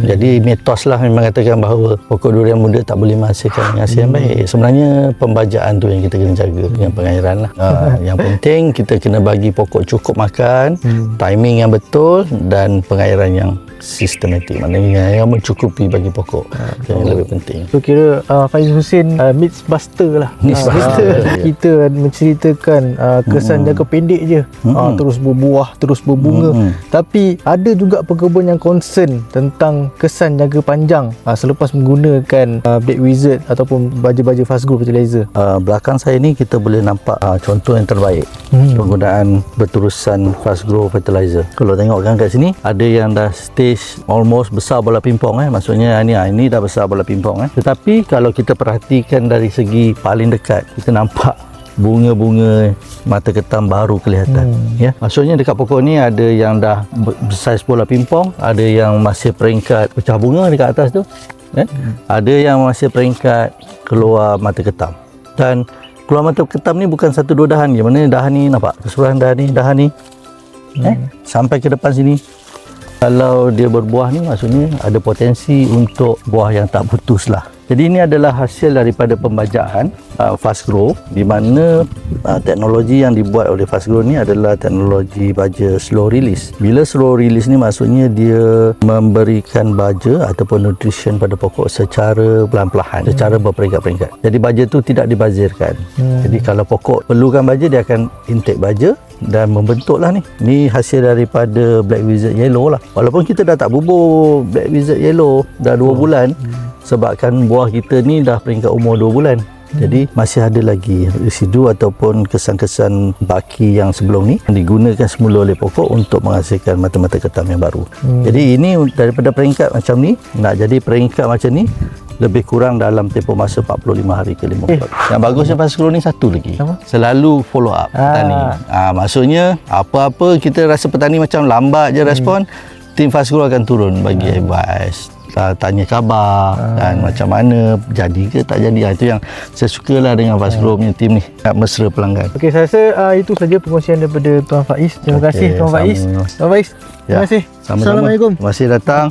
Jadi mitos lah memang katakan bahawa pokok durian muda tak boleh menghasilkan hasil yang baik. Sebenarnya pembajaan tu yang kita kena jaga dengan pengairan lah. Yang penting kita kena bagi pokok cukup makan, timing yang betul dan pengairan yang sistematik, maknanya yang mencukupi bagi pokok. Yang lebih penting. So kira Faiz Hussein Mythbuster lah. Kita menceritakan kesan jangka pendek je, terus berbuah, terus berbunga. Tapi ada juga pekebun yang concern tentang kesan jangka panjang selepas menggunakan Black Wizard ataupun baja-baja Fast Grow Fertilizer. Belakang saya ni kita boleh nampak contoh yang terbaik penggunaan berterusan Fast Grow Fertilizer. Kalau tengok kan kat sini ada yang dah stage almost besar bola pingpong, maksudnya ini dah besar bola pingpong. Tetapi kalau kita perhatikan dari segi paling dekat, kita nampak bunga-bunga mata ketam baru kelihatan. Maksudnya dekat pokok ni ada yang dah saiz bola pingpong, ada yang masih peringkat pecah bunga dekat atas tu, ada yang masih peringkat keluar mata ketam. Dan keluar mata ketam ni bukan satu dua dahan je, mana dahan ni nampak keseluruhan dahan ni sampai ke depan sini. Kalau dia berbuah ni maksudnya ada potensi untuk buah yang tak putus lah. Jadi ini adalah hasil daripada pembajaan Fast Grow, di mana teknologi yang dibuat oleh Fast Grow ni adalah teknologi baja slow release. Bila slow release ni maksudnya dia memberikan baja ataupun nutrition pada pokok secara pelan-pelan, secara berperingkat-peringkat. Jadi baja tu tidak dibazirkan. Jadi kalau pokok perlukan baja, dia akan intake baja dan membentuklah ni. Ni hasil daripada Black Wizard Yellow lah. Walaupun kita dah tak bubur Black Wizard Yellow dah 2 bulan, sebabkan buah kita ni dah peringkat umur 2 bulan. Jadi masih ada lagi residu ataupun kesan-kesan baki yang sebelum ni yang digunakan semula oleh pokok untuk menghasilkan mata-mata ketam yang baru. Jadi ini daripada peringkat macam ni, nak jadi peringkat macam ni lebih kurang dalam tempoh masa 45 hari ke 50 hari. Yang bagusnya Fast Grow ni satu lagi, selalu follow up petani. Maksudnya apa-apa kita rasa petani macam lambat je respon, tim Fast Grow akan turun bagi advice, tanya khabar dan macam mana, jadi ke tak jadi. Itu yang saya sukalah dengan Fast Grow punya tim ni, nak mesra pelanggan. Okey, saya rasa itu saja perkongsian daripada Tuan Faiz. Terima kasih Tuan Faiz. Tuan Faiz, terima kasih. Sama-sama. Assalamualaikum. Terima kasih datang.